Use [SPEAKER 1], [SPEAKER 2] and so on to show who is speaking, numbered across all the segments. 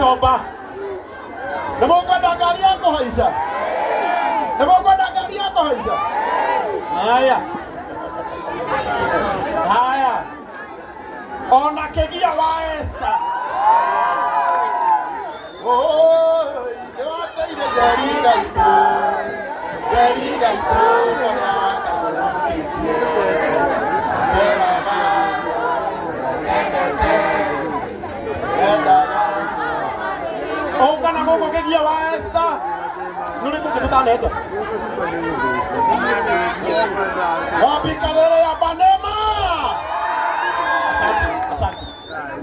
[SPEAKER 1] Gicomba. Nĩmũkwenda ngari ya kũhaica? Nĩmũkwenda ngari ya kũhaica? Haya. Haya. Ona Kĩgia wa Esther. Oi, nĩwateire ngari gaitũ. Ngari gaitũ nĩya kamũrũkĩtie. Weraga. Endaga. Ongana gũkũ Kĩgia wa Esther. Nũrĩkũ kĩmũtanete? Wabikarĩre ya Banema. Asante.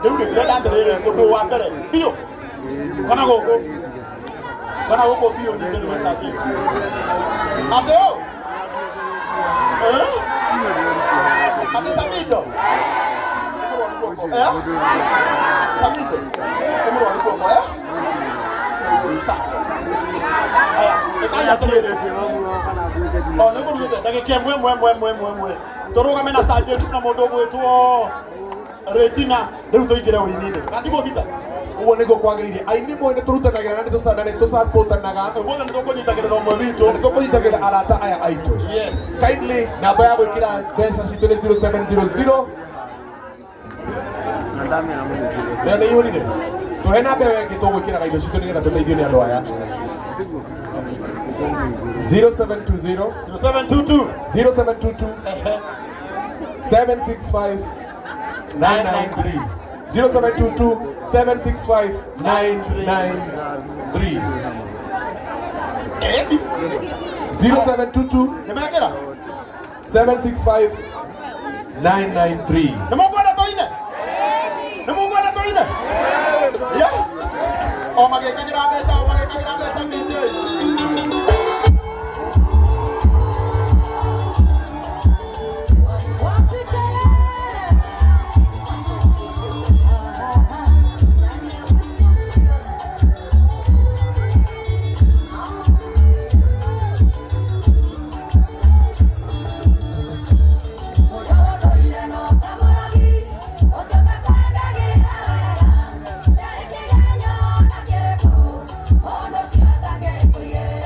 [SPEAKER 1] Rĩu nĩngĩrenda mbere mũndũ wa mbere. Biũ. Kana gũkũ. Kana gũkũ biũ nĩngĩ nĩwĩtaki. Atĩ ũ? Atĩ Samido. Samido. Kũmũrũa nĩ kuoko, Torugame na Sergeant na mũndũ ũgwĩtwo Regina rĩu tũingĩre ũini-inĩ. Gatigwo thita.
[SPEAKER 2] Uguo nĩguo kwagĩrĩire. Aini mwe nĩ tũrutanagĩra na nĩ tũsupportanaga.
[SPEAKER 1] Ũguo nĩ tũkũnyitagĩrĩra ũmwe witũ.
[SPEAKER 2] Nĩ tũkũnyitagĩra arata aya aitũ.
[SPEAKER 1] Yes.
[SPEAKER 2] Kindly namba ya gwĩkĩra mbeca citũ nĩ 0700. Nĩ ihũrire. Tũhe namba ĩyo ĩngĩ tũgwĩkĩraga indo citũ nĩgetha tũteithio nĩ andũ aya. 0720 765 993 0722 765 993 0722
[SPEAKER 1] Nimekera?
[SPEAKER 2] 765 993
[SPEAKER 1] Nĩmũkwenda tũine? Nĩmũkwenda tũine? Yeah. O magĩkagĩra mbeca DJ.
[SPEAKER 3] Oh, no,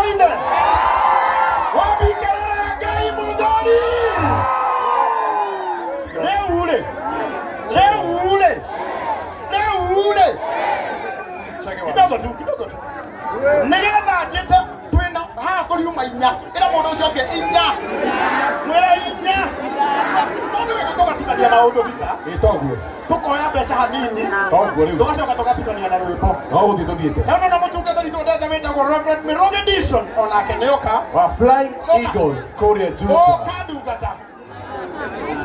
[SPEAKER 1] Koine. Wapi kelele ya Ngai Muthoni. Leule. Cheule. Leule. Kidogo tu. Nigetha njite twina ha turiuma inya ira mundu ucio nge inya mwira inya mundu wega tugatukania na undu vita
[SPEAKER 2] itoguo
[SPEAKER 1] tukoya mbeca hanini
[SPEAKER 2] toguo riu
[SPEAKER 1] tugacoka tugatukania na rwimbo
[SPEAKER 2] no guthi tuthiite
[SPEAKER 1] no mutungatani twendete witagwo Reverend Miroge Dixon onake nioka
[SPEAKER 2] wa Flying Eagles kuria Juta
[SPEAKER 1] kadungata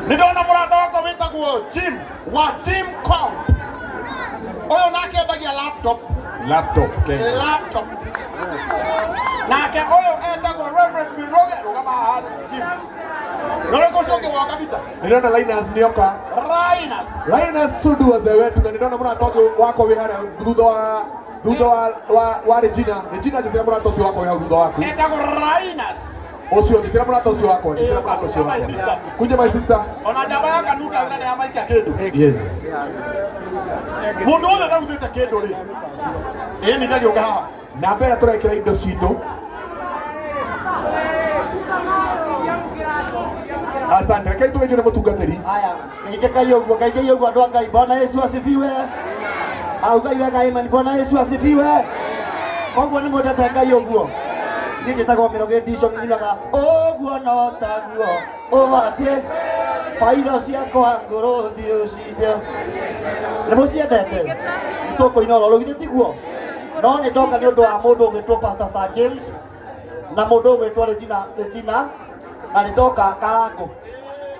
[SPEAKER 1] nindona murata wako witagwo Jim wa Jim Com oyo nake endagia laptop nake oyo etagwo Reverend Miroge rugama hali Jim noreko coke waka vita
[SPEAKER 2] nindona Linus nioka Linus Sudu wazee wetu na nindona murata wako wihara thutha wa Regina njitira murata ucio wako wiha thutha waku
[SPEAKER 1] etagwo Linus
[SPEAKER 2] ucio njitira murata ucio wako kunje my sister
[SPEAKER 1] ona jamba ya kanuka ngane ya maikia kindu
[SPEAKER 2] yes
[SPEAKER 1] mundu wothe ndarutite kindu ri ni ndagioka haha
[SPEAKER 2] na mbere turekira indo citu asante reke tuwejere mutungatiri
[SPEAKER 3] haya kaige uguo andu a Ngai Bwana Yesu asifiwe au Ngai wega imani Bwana Yesu asifiwe koguo ni mwendete Ngai uguo ni njitagwo Miroge Dixon ngilaga uguo no taguo ubatie fairo ciakwa nguru thiu cinde ni muciendete tukuina ro rugithe tiguo no ni ndoka ni undu wa mundu ugitwo Pastor Sir James na mundu ugitwo Regina na ni ndoka Karangu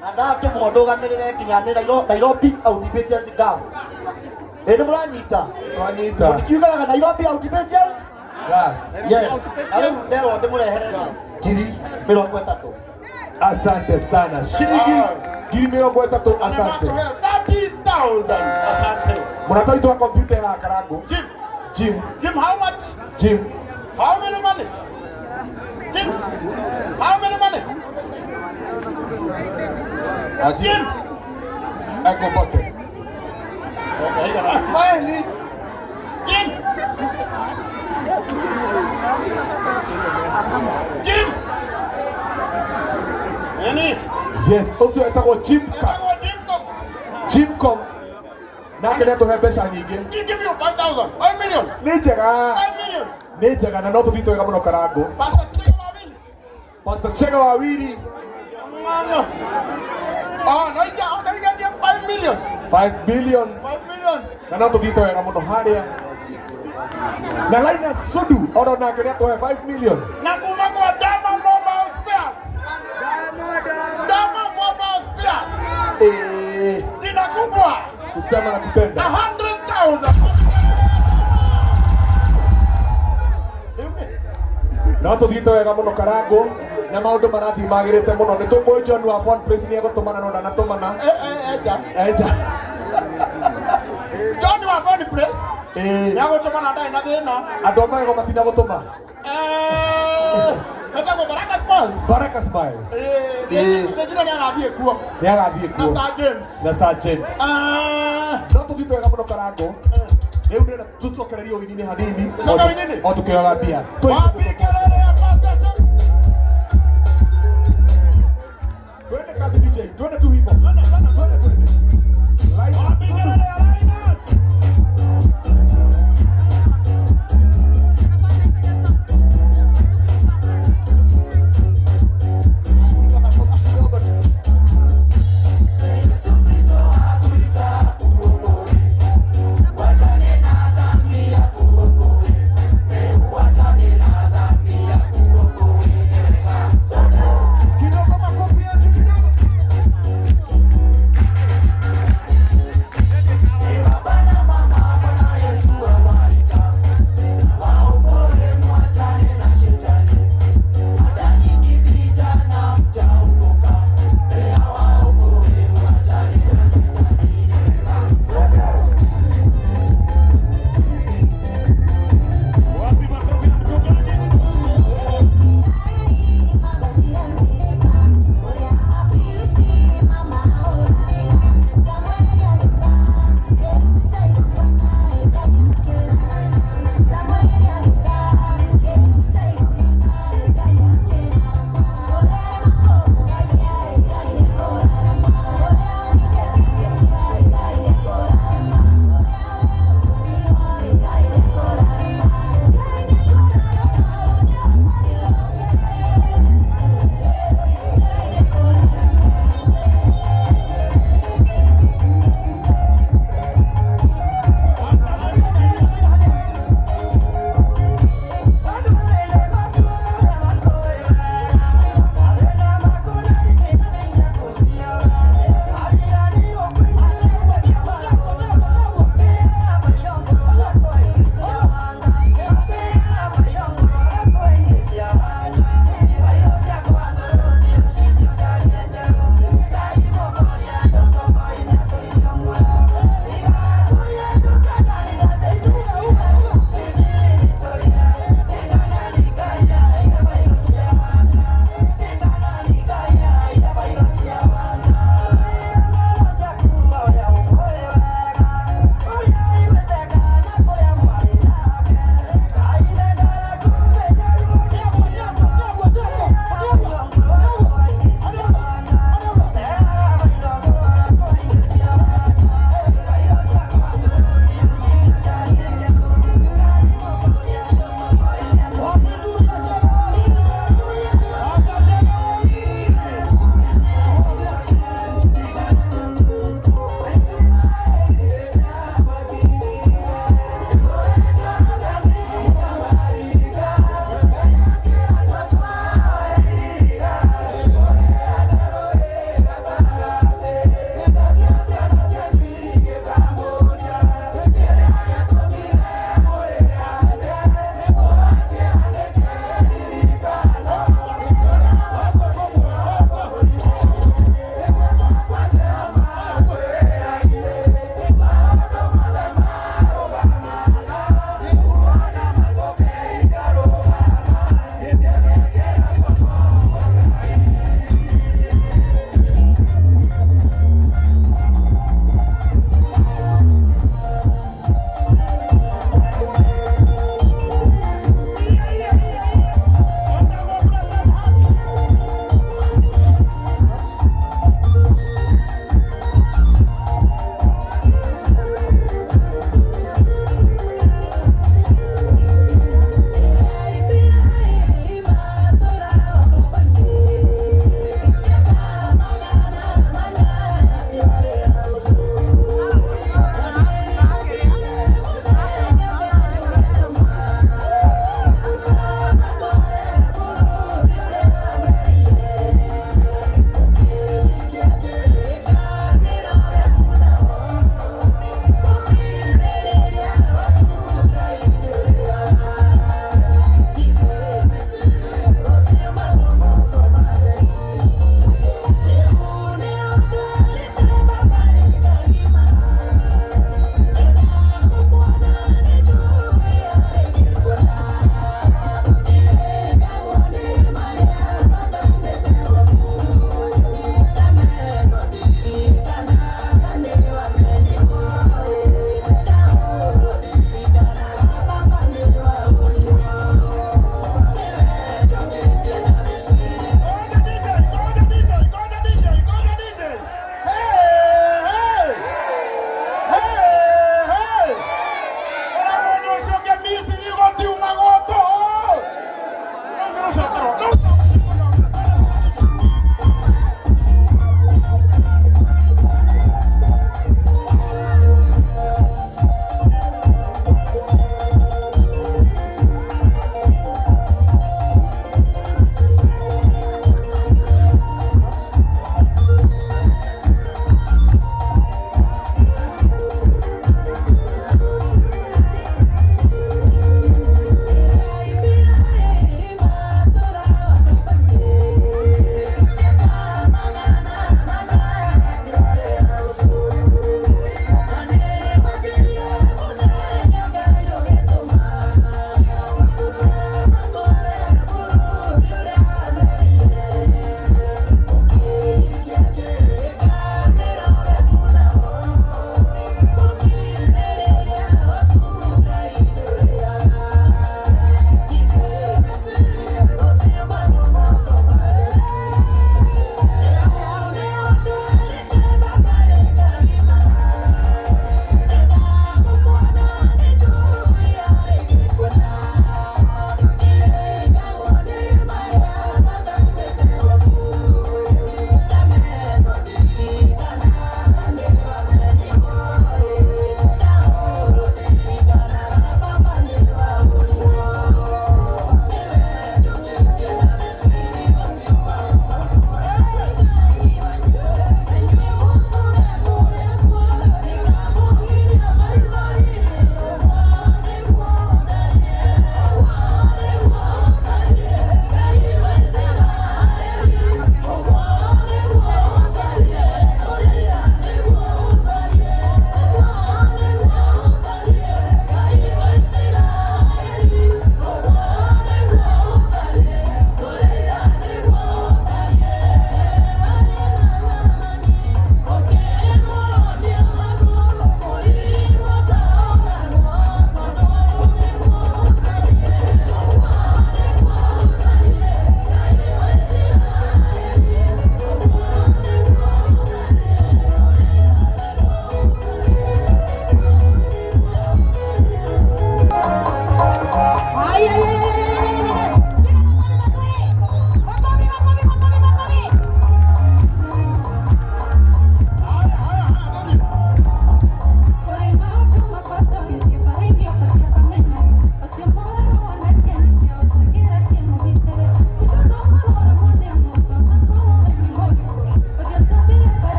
[SPEAKER 3] na ndatu mundu gamirire nginya ni Nairobi Outpatient Gov ende muranyita
[SPEAKER 2] twanyita
[SPEAKER 3] kiugaga Nairobi Outpatient yes ale ndero ndimurehere ngiri 30
[SPEAKER 2] asante sana shilingi ngiri 30 asante
[SPEAKER 1] 30,000 asante
[SPEAKER 2] munatoitwa kompyuta ya Karangu Jim
[SPEAKER 1] how much how many money Jim how many money
[SPEAKER 2] Jim eko pote
[SPEAKER 1] Maeli Jim yani
[SPEAKER 2] yes ucio etagwo Jimcom nake netuhe mbeca nyingĩ
[SPEAKER 1] give you 5,000 5 million
[SPEAKER 2] nĩ njega na no tũthiĩ wega mũno Karangu Pastor Chega Wawiri
[SPEAKER 1] naingia 5 million
[SPEAKER 2] 5 billion na no tũthiĩ wega mũno harĩa na Linus Sudu ona nake netuhe 5 million
[SPEAKER 1] na kuma kwa Dama Mobile Spares jina kubwa
[SPEAKER 2] kusema na kupenda
[SPEAKER 1] 100,000
[SPEAKER 2] no tũthiĩte wega mũno Karangu na maũndũ marathiĩ magĩrĩte mũno nĩ tũmũĩ John wa Ford Place nĩ egũtũmana no ndanatũmana eja
[SPEAKER 1] John wa Ford Place nĩ egũtũmana ndarĩ na thĩna
[SPEAKER 2] andũ amagego matina gũtũma
[SPEAKER 1] metagwo Baraka Smiles jina nĩagathiĩ kuo na Sergeant
[SPEAKER 2] no tũthiĩte wega mũno Karangu rĩu ndĩrenda tũcokererie ũini-inĩ hanini o tũkĩoyaga mbia twende kazi DJ twende tu hivyo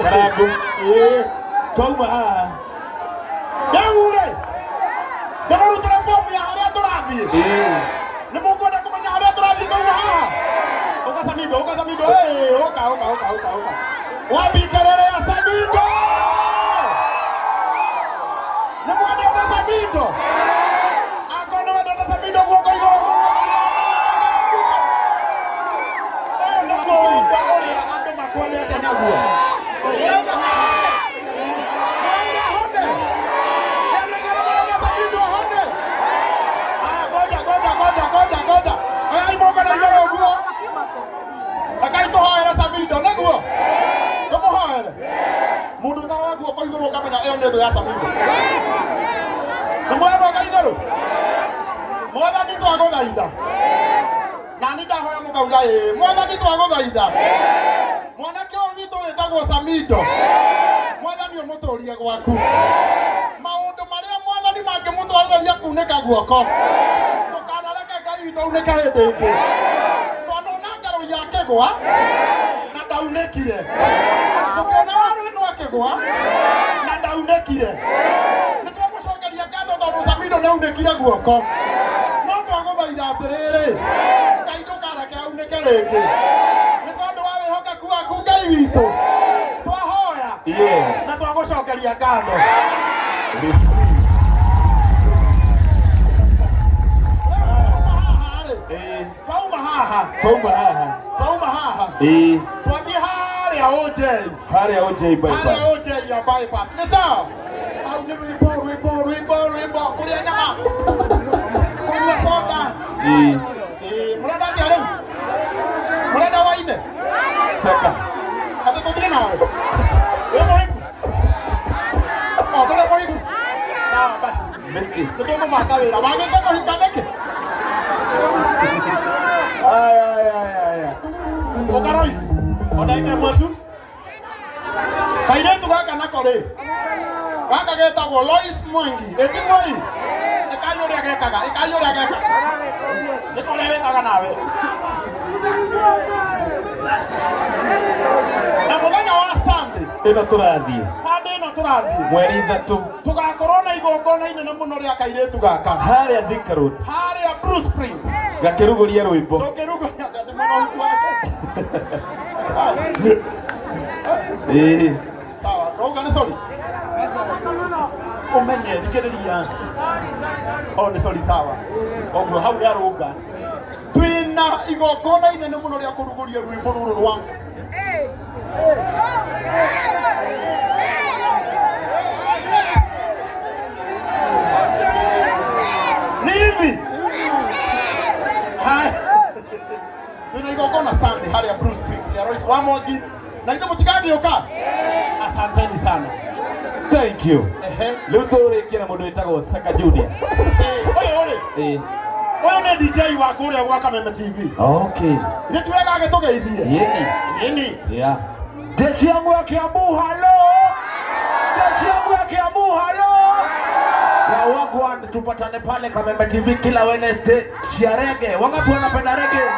[SPEAKER 1] Karabu, toma. Deule. Debaru transform ya hari aturadi. Nemukwenda kumenya hari aturadi toma. Oka Samido. Oka. Wapi kelele ya Samido? Nemukwenda kwa Samido. Akono wenda Samido kwa hiyo. Makole ya Tanagua. Goja. Ay moga na yoro guo. Akai to haera Samido naguo. Tomo haera. Mundu tawa guo ko igoro kamenya eo nedo ya Samido. Ndoya moga igoro. Moga ni to agothaitha. Nani ndahoya mukauga mwathani twaguthaitha mwanake ũyũ witũ wĩtagwo Samido mwathani ũmũtũrie gwaku maũndũ marĩa mwathani mangĩmũtwarĩrĩria kunĩka guoko ndũkanareke Ngai witũ aunĩke hĩndĩ ĩngĩ tondũ ona ngarũ yake gwa na ndaunĩkire tũkĩona waru ĩno akĩgwa na ndaunĩkire nĩtwamũcokeria ngatho tondũ Samido Samido nĩ aunĩkire guoko. No twagũthaitha atĩrĩrĩ, Ngai ndũkareke aunĩke rĩngĩ. Nĩ tondũ wa wĩhokeku waku Ngai witũ. Twahoya na twagũcokeria ngatho. Twauma haha. Twathiĩ harĩa OJ bypass. Nĩ sawa? Au nĩ rwĩmbo kũrĩa nyama. Kũnyua soda. Mũrenda atĩa rĩu? Mũrenda waine?
[SPEAKER 2] Saka.
[SPEAKER 1] Atĩ tũthiĩ nawe? Wĩ mũhiku? Ndũrĩ mũhiku? Sawa basi. Nĩ tũkũbanga wĩra. Wagĩte kũhika nĩkĩ? Ũkaroi, onaike mwetu. Kairĩtu gaka nako rĩ. Gaka getagwo Lois Mwangi. Ĩti Moi. Ĩkai ũrĩa gekaga. Nĩko ũrĩa wĩkaga nawe. Na mũthenya wa Sunday.
[SPEAKER 2] Ĩno tũrathiĩ.
[SPEAKER 1] Mweri 3. Tugakorwo na igongona inene mũno rĩa kairĩtu gaka.
[SPEAKER 2] Harĩa Thika Road.
[SPEAKER 1] Harĩa Bruce Prince.
[SPEAKER 2] Gakĩrugũria rwĩmbo.
[SPEAKER 1] Tũkĩrugũria atĩ mũno hiku wake. Sawa, rauga nĩ sorry. Ũmenye thikĩrĩria. Nĩ sorry sawa. Ũguo hau nĩ arũnga. Twĩna igongona inene mũno rĩa kũrugũria rwĩmbo rũrũ rwa. Nivi. Hai. Twĩna igongona Sunday harĩa Bruce Prince ya Royce Wamogi. Na ithe mũtigagĩũka. Asanteni sana.
[SPEAKER 2] Thank you. Rĩu tũrĩkie na mũndũ wĩtagwo Saka Junior.
[SPEAKER 1] Ũyũ nĩ DJ wa kũrĩa gwa Kameme TV.
[SPEAKER 2] Okay.
[SPEAKER 1] Nĩ tuwega agĩtũgeithie. Yeni.
[SPEAKER 2] Yeah. Jeshi yangu ya Kiambu, halo. Wagwan, tupatane pale Kameme TV kila Wednesday. Shia reggae. Wangapi wanapenda reggae?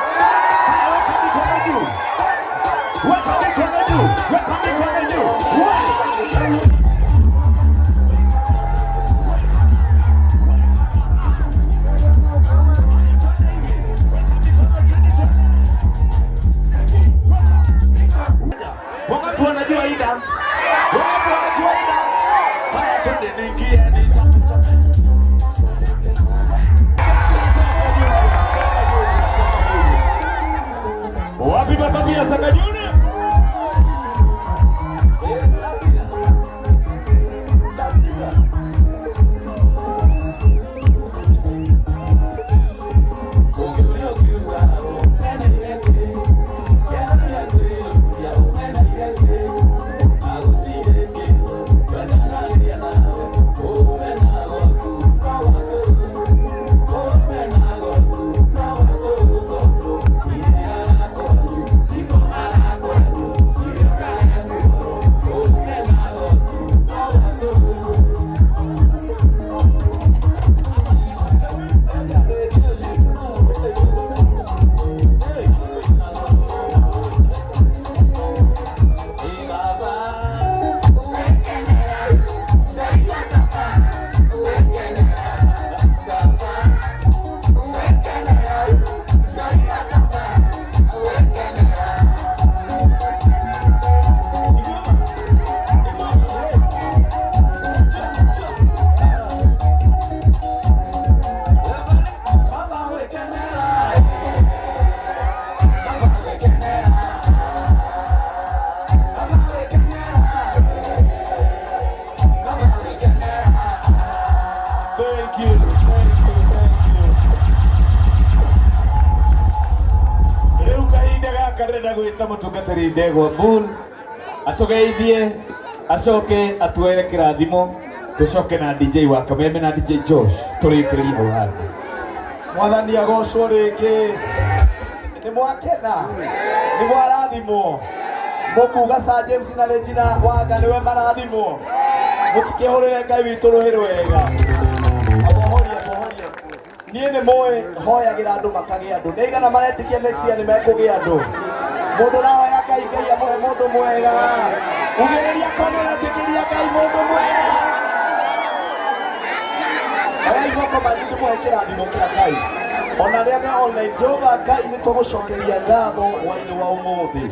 [SPEAKER 2] Weka mikono juu. Wangapi wanajua hii dance? Haya, twende niingie. Wapi makofi ya Saka Junior? Gwita mutungatiri Ndegwa Bull atugeithie acoke atuere kirathimo tucoke na DJ wa Kameme na DJ Josh turikiririe hau handi.
[SPEAKER 3] Mwathani agocwo rĩngĩ. Nĩ mwakena. Nĩ mwarathimwo. Mũkuga Sir James na Regina Wanga nĩwe marathimwo. Mũtikĩhũrĩre Ngai witũ rũhĩ rwega. Abohoria. Niĩ nĩ mũĩ hoyagĩra andũ makagĩa andũ. Nĩ igana maretĩkia next year nĩ mekũgĩa andũ. Mũndũ ũrahoya Ngai amũhe mũndũ mwega. Ugĩrĩria kono ũretĩkĩria Ngai mũndũ mwega. moko manyu mwe kirathimo kia Ngai ona ria me online Jehova Ngai ni tugucokeria ngatho waini wa umuthi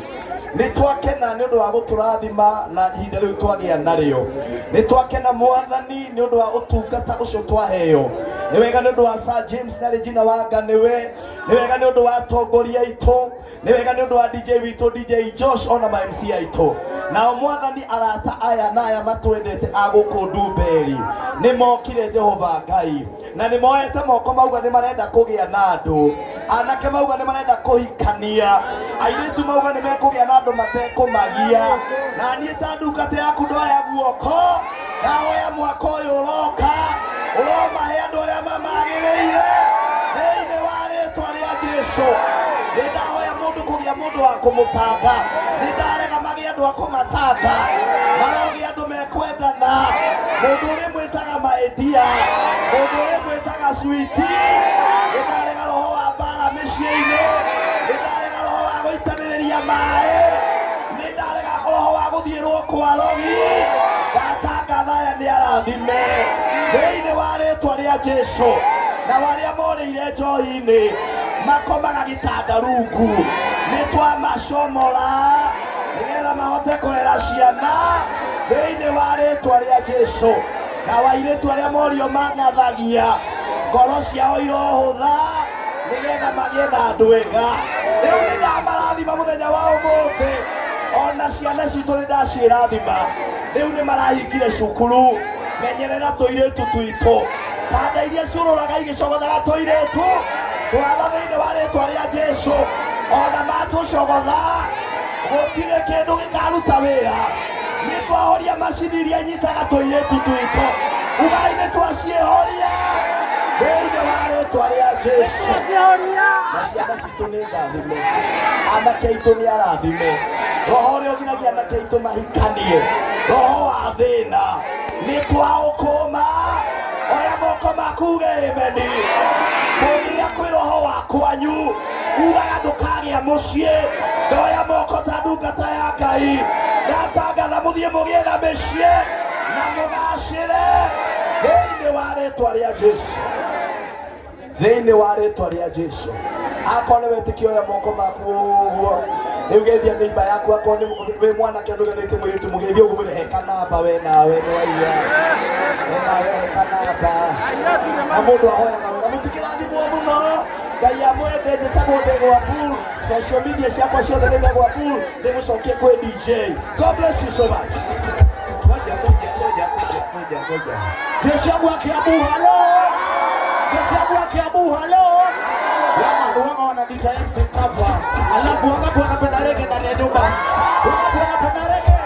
[SPEAKER 3] ni twakena ni undu wa guturathima na ihinda riu twagia nario ni twakena Mwathani ni undu wa utungata ucio twaheo ni wega ni undu wa Sir James na Regina Wanga ni wega ni undu wa atongoria aitu ni wega ni undu wa DJ witu DJ Josh ona ma MC aitu nao Mwathani arata aya na aya matwendete aguku Ndumberi ni mokire Jehova Ngai na ni moete moko mauga ni marenda kugia na andu anake mauga ni marenda kuhikania airitu mauga ni mekugia na andu matekumagia na nie ta ndungata yaku ndoya guoko ndahoya mwaka uyu uroka uromahe andu aria mamagiriire thiini wa ritwa ria Jesu ndahoya mundu kugia mundu wa kumutanga ndarega magia andu a kumatanga marogia andu mekwendana mundu uri mwitaga maedia mundu uri mwitaga switi ndarega roho wa bara miciini ndarega roho wa guitaniriria mae ndarega roho wa guthierwo kwa rogi ndatanga thaya ni arathime thiini wa ritwa ria Jesu na waria morĩire njohi-inĩ makomaga gĩtanda rungu nĩtwamacomora nĩgetha mahote kũrera ciana thĩinĩ wa rĩtwa rĩa Jesu na wairĩtu arĩa morio mang'athagia ngoro ciao irohũtha nĩgetha magĩe na andũ ega rĩu nĩndamarathima mũthenya wa ũmũthĩ ona ciana citũ nĩndaciĩrathima rĩu nĩmarahingire cukuru menyerera tũirĩtu twitũ panda iria ciũrũraga igĩcogothaga tũirĩtu twatha thĩinĩ wa rĩtwa rĩa Jesu ona matũcogotha gũtirĩ kĩndũ gĩkaruta wĩra nĩtwahoria macini iria inyitaga tũirĩtu twitũ ugai nĩtwaciĩhoria thĩinĩ wa rĩtwa rĩa Jesu na ciana citũ nĩ ndathime anake aitũ nĩ arathime roho ũrĩa ũgiragia anake aitũ mahikanie roho wa thĩna nĩtwaũkũma oya moko makuge ameni kũgia kwĩ roho wa kwanyu ugaga ndũkagĩa mũciĩ ndoya moko ta ndungata ya Ngai ndatangatha mũthiĩ mũgĩetha mĩciĩ na mũgacĩre thĩinĩ wa rĩtwa rĩa Jesu thĩinĩ wa rĩtwa rĩa Jesu akorwo nĩ wĩtĩkio oya moko maku ũguo rĩu geithia neighbor yaku akorwo nĩ mwanake ndũgetĩtie mũirĩtu mũgeithie ũguo mwĩre heka namba we nawe nĩ waiya heka namba na mũndũ ahoyaga wega mũtikĩrathimwo mũno Ngai amwende njĩtagwo Ndegwa Bull social media ciakwa ciothe nĩ Ndegwa Bull ndĩmũcokie kwĩ DJ God bless you so much jeshi yangu ya Kiambu halo jeshi yangu ya Kiambu halo wanga wananiita MC Kava alafu wangapi wanapenda reggae ndani ya nyumba wangapi wanapenda reggae